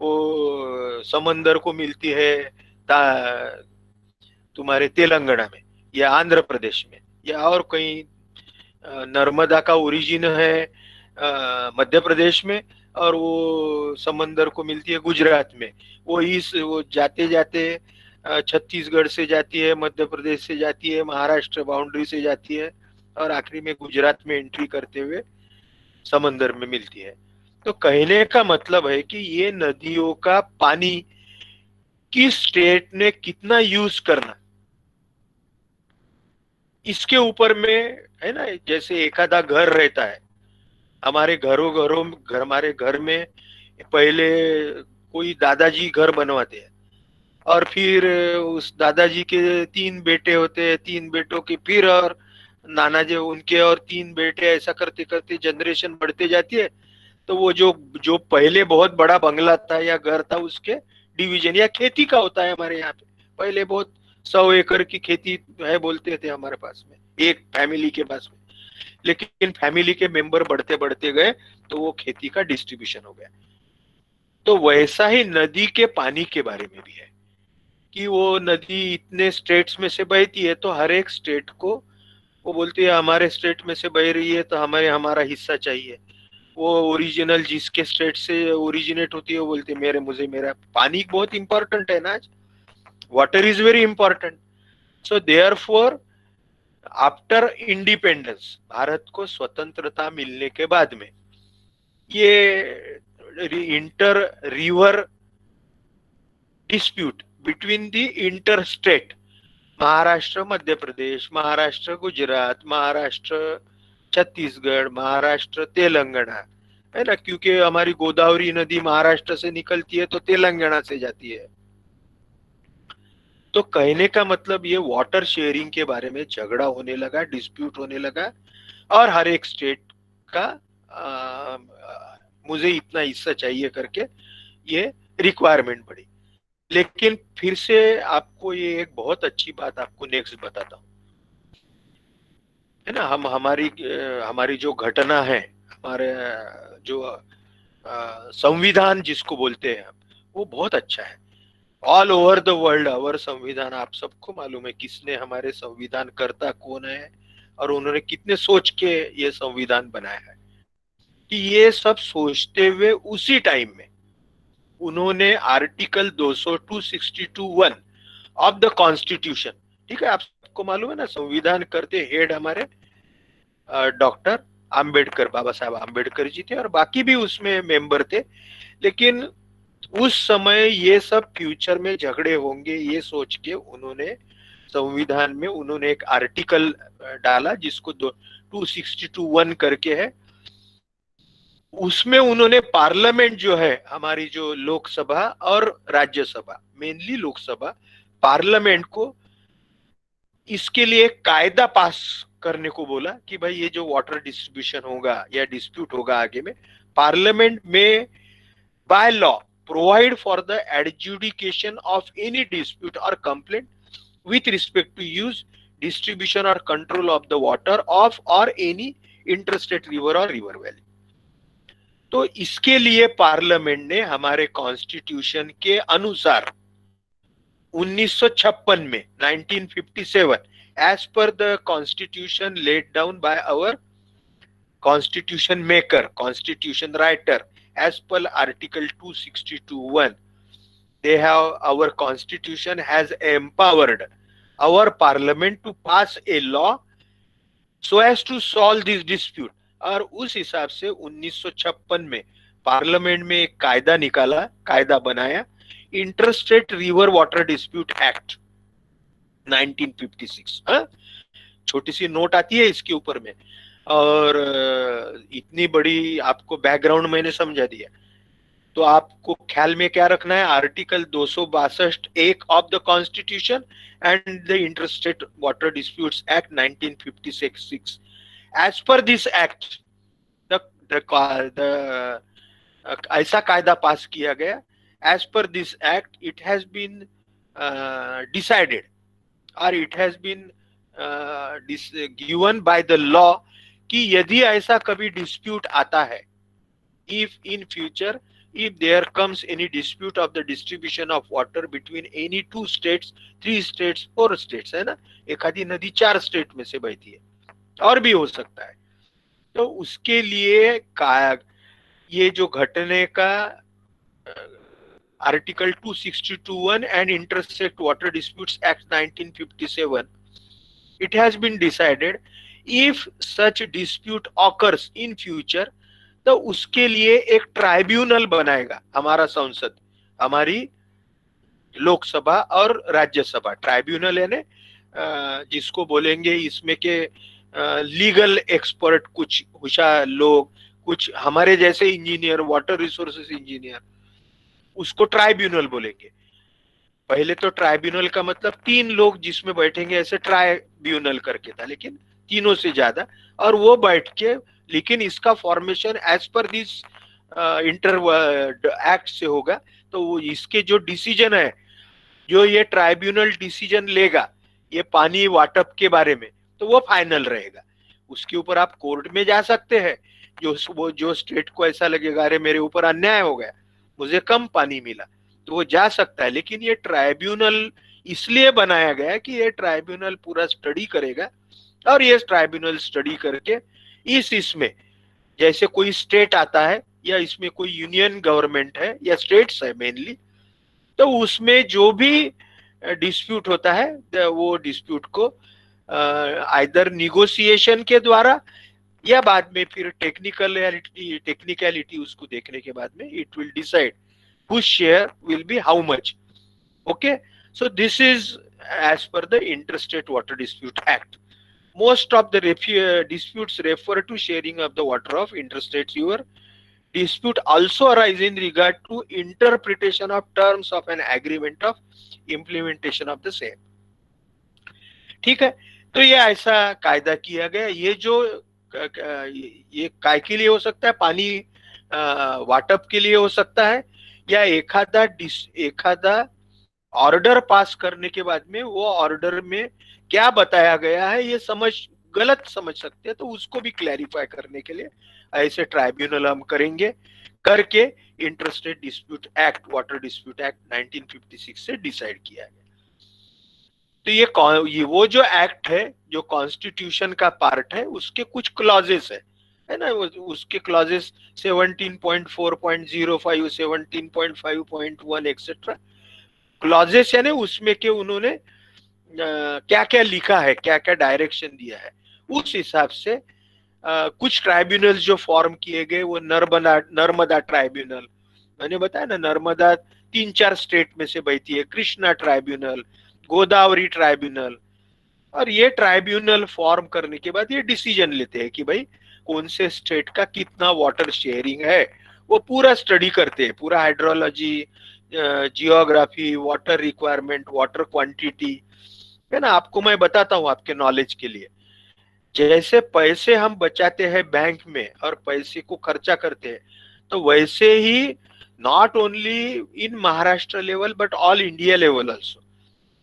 वो समंदर को मिलती है तुम्हारे तेलंगाना में या आंध्र प्रदेश में या और कहीं। नर्मदा का ओरिजिन है मध्य प्रदेश में, और वो समंदर को मिलती है गुजरात में। वो जाते जाते छत्तीसगढ़ से जाती है, मध्य प्रदेश से जाती है, महाराष्ट्र बाउंड्री से जाती है, और आखिरी में गुजरात में एंट्री करते हुए समंदर में मिलती है। तो कहने का मतलब है कि ये नदियों का पानी किस स्टेट ने कितना यूज करना, इसके ऊपर में है ना। जैसे एक आधा घर रहता है, हमारे घरों घरों घर, हमारे घर में पहले कोई दादाजी घर बनवाते हैं, और फिर उस दादाजी के 3 बेटे होते हैं, 3 बेटों के फिर और नाना जी उनके और 3 बेटे, ऐसा करते करते जनरेशन बढ़ते जाती है। तो वो जो जो पहले बहुत बड़ा बंगला था या घर था, उसके डिवीजन, या खेती का होता है हमारे यहाँ पे, पहले बहुत 100 एकड़ की खेती है बोलते थे हमारे पास में, एक फैमिली के पास में। लेकिन फैमिली के मेंबर बढ़ते बढ़ते गए, तो वो खेती का डिस्ट्रीब्यूशन हो गया। तो वैसा ही नदी के पानी के बारे में भी है, कि वो नदी इतने स्टेट्स में से बहती है, तो हर एक स्टेट को वो बोलती है हमारे स्टेट में से बह रही है, तो हमें हमारा हिस्सा चाहिए। वो ओरिजिनल जिसके स्टेट से ओरिजिनेट होती है, वो बोलते हैं मुझे मेरा पानी बहुत इंपॉर्टेंट है ना, आज water is very important. So therefore after independence, Bharat को स्वतंत्रता मिलने के बाद में, ये inter river dispute between the inter state, Maharashtra Madhya Pradesh, Maharashtra Gujarat, Maharashtra Chhattisgarh, Maharashtra Telangana, है ना, क्योंकि हमारी गोदावरी नदी महाराष्ट्र से निकलती है तो तेलंगाना से जाती है। तो कहने का मतलब ये वाटर शेयरिंग के बारे में झगड़ा होने लगा, डिस्प्यूट होने लगा, और हर एक स्टेट का मुझे इतना हिस्सा चाहिए करके ये रिक्वायरमेंट बढ़ी। लेकिन फिर से आपको ये एक बहुत अच्छी बात आपको नेक्स्ट बताता हूँ, है ना। हम हमारी जो घटना है, हमारे जो संविधान जिसको बोलते हैं वो बहुत अच्छा है। All over the world our संविधान, आप सबको मालूम है किसने हमारे संविधान करता कौन है और उन्होंने कितने सोच के ये संविधान बनाया है। कि ये सब सोचते हुए उसी टाइम में उन्होंने आर्टिकल 262 ऑफ द कॉन्स्टिट्यूशन, ठीक है, आपको मालूम है ना संविधान करते हेड हमारे डॉक्टर आम्बेडकर, बाबा साहब आम्बेडकर जी थे और बाकी भी उसमें मेंबर थे। लेकिन उस समय ये सब फ्यूचर में झगड़े होंगे ये सोच के उन्होंने संविधान में उन्होंने एक आर्टिकल डाला जिसको 262 करके है। उसमें उन्होंने पार्लियामेंट जो है हमारी जो लोकसभा और राज्यसभा, मेनली लोकसभा, पार्लियामेंट को इसके लिए कायदा पास करने को बोला कि भाई ये जो वाटर डिस्ट्रीब्यूशन होगा या डिस्प्यूट होगा आगे में, पार्लियामेंट में by law provide for the adjudication of any dispute और complaint with respect to use, distribution or control of the water of or any interstate river or river valley। तो इसके लिए पार्लियामेंट ने हमारे कॉन्स्टिट्यूशन के अनुसार 1956 में 1957 as per the constitution laid down by our constitution maker, constitution writer, as per article 262 they have, our constitution has empowered our parliament to pass a law so as to solve this dispute। और उस हिसाब से 1956 में parliament में एक कायदा निकाला, कायदा बनाया, interstate river water dispute act 1956। हाँ, छोटी सी नोट आती है इसके ऊपर में, और इतनी बड़ी आपको बैकग्राउंड मैंने समझा दिया। तो आपको ख्याल में क्या रखना है, article 262 of the constitution and the interstate water disputes act 1956। As per this act ऐसा कायदा पास किया गया। As per this act it has been decided और it has been given by the law कि यदि ऐसा कभी डिस्प्यूट आता है, if in future if there comes any dispute of the distribution of water between any 2 states, 3 states, 4 states, है ना, एक आधी नदी 4 स्टेट में से बहती है और भी हो सकता है, तो उसके लिए ये जो घटने का article 262 and interstate water disputes act 1957, it has been decided if such dispute occurs in future, तो उसके लिए एक ट्राइब्यूनल बनाएगा हमारा संसद, हमारी लोकसभा और राज्यसभा। ट्राइब्यूनल है ना, जिसको बोलेंगे इसमें के लीगल एक्सपर्ट, कुछ होशियार लोग, कुछ हमारे जैसे इंजीनियर, वाटर रिसोर्सेस इंजीनियर, उसको ट्राइब्यूनल बोलेंगे। पहले तो ट्राइब्यूनल का मतलब 3 लोग जिसमें बैठेंगे, ऐसे ट्राइब्यूनल करके था, लेकिन तीनों से ज्यादा, और वो बैठ के, लेकिन इसका formation as per this inter act से होगा। तो वो इसके जो डिसीजन है, जो ये ट्राइब्यूनल डिसीजन लेगा ये पानी वाटप के बारे में, तो वो फाइनल रहेगा। उसके ऊपर आप कोर्ट में जा सकते हैं, जो स्टेट को ऐसा लगेगा अरे मेरे ऊपर अन्याय हो गया, मुझे कम पानी मिला, तो वो जा सकता है। लेकिन ये ट्राइब्यूनल इसलिए बनाया गया कि ये ट्राइब्यूनल पूरा स्टडी करेगा, और ये ट्राइब्यूनल स्टडी करके इसमें जैसे कोई स्टेट आता है या इसमें कोई यूनियन गवर्नमेंट है या स्टेट्स है मेनली, तो उसमें जो भी डिस्प्यूट होता है वो डिस्प्यूट को आइदर निगोशिएशन के द्वारा या बाद में फिर टेक्निकलिटी उसको देखने के बाद में it will decide whose share will be how much। okay, so this is as per the interstate water dispute act। most of the disputes refer to sharing of the water of interstate river dispute also arise in regard to interpretation of terms of an agreement of implementation of the same। ठीक है, तो ये ऐसा कायदा किया गया। ये जो ये काय के लिए हो सकता है, पानी वाटप के लिए हो सकता है, या एखादा ऑर्डर पास करने के बाद में वो ऑर्डर में क्या बताया गया है ये गलत समझ सकते हैं, तो उसको भी क्लैरिफाई करने के लिए ऐसे ट्राइब्यूनल हम करेंगे। करके interstate dispute act, water dispute act 1956 से डिसाइड किया गया। तो ये वो जो एक्ट है जो कॉन्स्टिट्यूशन का पार्ट है, उसके कुछ क्लॉजेस है ना, उसके क्लॉजेस 17.4.05, 17.5.1 एक्सेट्रा क्लॉजेस है ना, उसमें के उन्होंने क्या क्या लिखा है, क्या क्या डायरेक्शन दिया है, उस हिसाब से कुछ ट्राइब्यूनल्स जो फॉर्म किए गए, वो नर्मदा ट्राइब्यूनल, मैंने बताया ना, नर्मदा 3-4 स्टेट में से बहती है, कृष्णा ट्राइब्यूनल, गोदावरी ट्राइब्यूनल। और ये ट्राइब्यूनल फॉर्म करने के बाद ये डिसीजन लेते हैं कि भाई कौन से स्टेट का कितना वाटर शेयरिंग है, वो पूरा स्टडी करते हैं, पूरा hydrology, geography, water requirement, water quantity, है ना। आपको मैं बताता हूँ आपके नॉलेज के लिए, जैसे पैसे हम बचाते हैं बैंक में और पैसे को खर्चा करते हैं, तो वैसे ही not only in Maharashtra level but all India level also,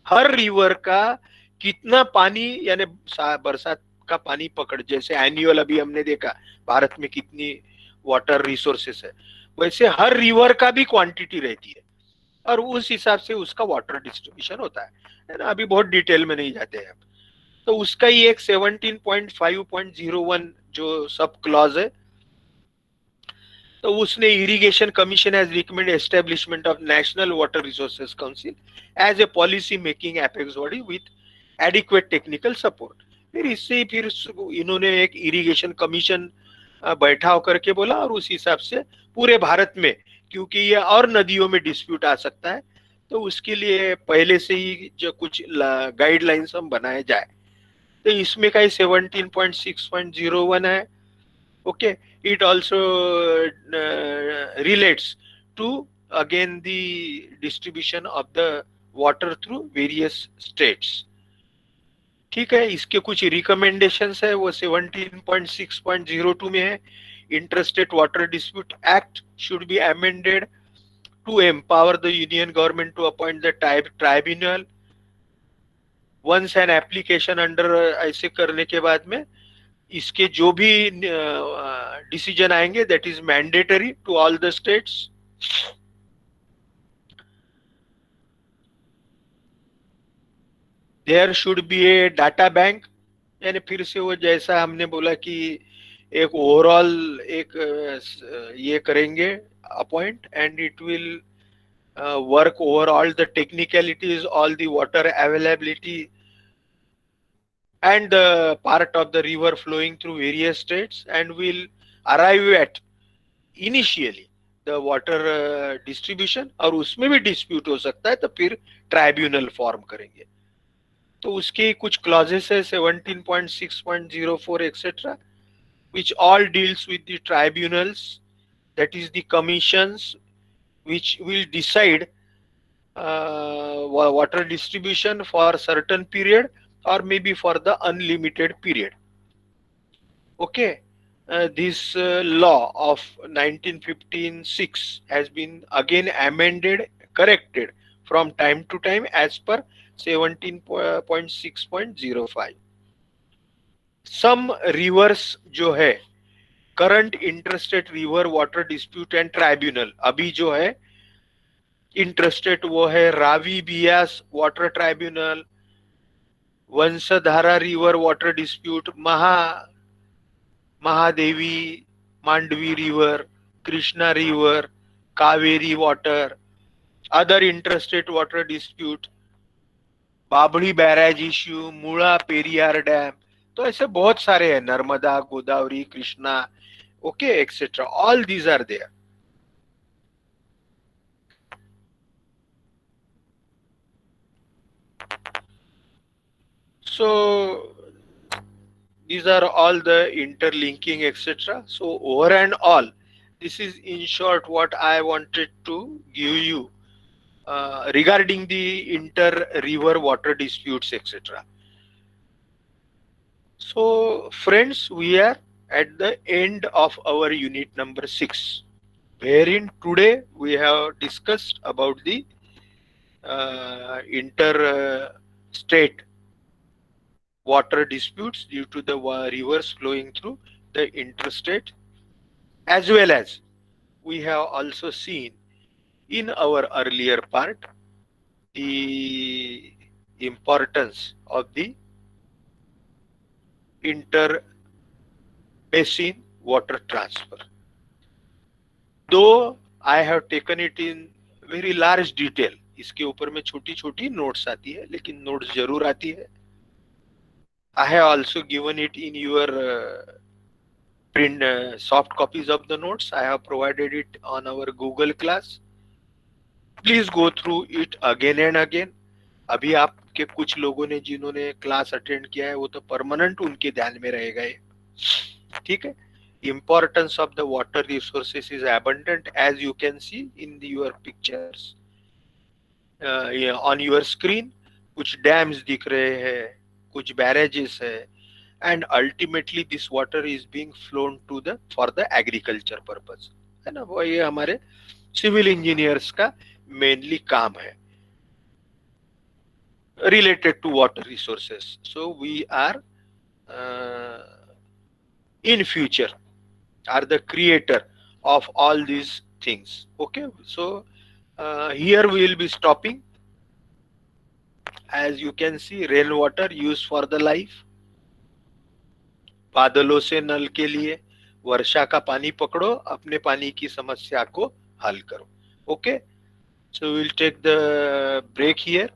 हर रिवर का कितना पानी, यानी बरसात का पानी पकड़, जैसे एनुअल अभी हमने देखा भारत में कितनी वाटर रिसोर्सेस है, वैसे हर रिवर का भी क्वांटिटी रहती है और उस हिसाब से उसका वाटर डिस्ट्रीब्यूशन होता है ना। अभी बहुत डिटेल में नहीं जाते हैं। तो उसका ही एक 17.5.01 जो सब क्लॉज है, तो उसने irrigation commission has recommend establishment of national water resources council as a policy making apex body with adequate technical support. फिर इन्होंने एक इरिगेशन कमीशन बैठा होकर के बोला, और उस हिसाब से पूरे भारत में, क्योंकि ये और नदियों में डिस्प्यूट आ सकता है, तो उसके लिए पहले से ही जो कुछ गाइडलाइंस हम बनाए जाए, तो इसमें का 17.6.01 है। Okay, it also relates to again the distribution of the water through various states। ठीक है, इसके कुछ रिकमेंडेशंस है, वो 17.6.02 में है, interstate water dispute act should be amended to empower the union government to appoint the tribunal once an application under, ऐसे करने के बाद में इसके जो भी डिसीजन आएंगे that is mandatory to all the states. There should be a data bank, यानी फिर से वो जैसा हमने बोला कि एक ओवरऑल एक ये करेंगे appoint, and it will work over all the technicalities, all the water availability and the part of the river flowing through various states, and will arrive at initially the water distribution, और उसमें भी dispute हो सकता है तो फिर tribunal form करेंगे। तो उसके कुछ क्लॉजेस है 17.6.04 etcetera which all deals with the tribunals, that is the commissions which will decide water distribution for certain period or maybe for the unlimited period। Okay, this law of 1956 has been again amended, corrected from time to time as per 17.6.05। some rivers जो है current interstate river water dispute and tribunal, अभी जो है interstate वो है Ravi Beas water tribunal, Vamsadhara river water dispute, Mahadayi Mandovi river, Krishna river, Kaveri water, other interstate water dispute, Babhli barrage issue, Mullaperiyar dam, तो ऐसे बहुत सारे हैं, Narmada, Godavari, Krishna, okay etcetera, all these are there. So these are all the interlinking etc. So over and all, this is in short what I wanted to give you regarding the inter river water disputes etc. So friends, we are at the end of our unit number 6, wherein today we have discussed about the inter state water disputes due to the rivers flowing through the interstate, as well as we have also seen in our earlier part the importance of the inter basin water transfer. Though I have taken it in very large detail, इसके ऊपर में छोटी छोटी notes आती है, लेकिन notes जरूर आती है. I have also given it in your print soft copies of the notes. I have provided it on our Google class. Please go through it again and again. अभी आपके कुछ लोगों ने जिन्होंने क्लास अटेंड किया है वो तो परमानेंट उनके ध्यान में रहेगा ये. ठीक है. Importance of the water resources is abundant, as you can see in your pictures on your screen. कुछ डैम्स दिख रहे हैं, कुछ बैरेजेस है, and ultimately this water is being flown to the for the agriculture purpose, है ना. वो ये हमारे सिविल इंजीनियर्स का मेनली काम है related to water resources. So we are in future are the creator of all these things. Okay, so here we will be stopping. As you can see, rainwater used for the life. बादलों से नल के लिए, वर्षा का पानी पकड़ो, अपने पानी की समस्या को हल करो. Okay, so we'll take the break here.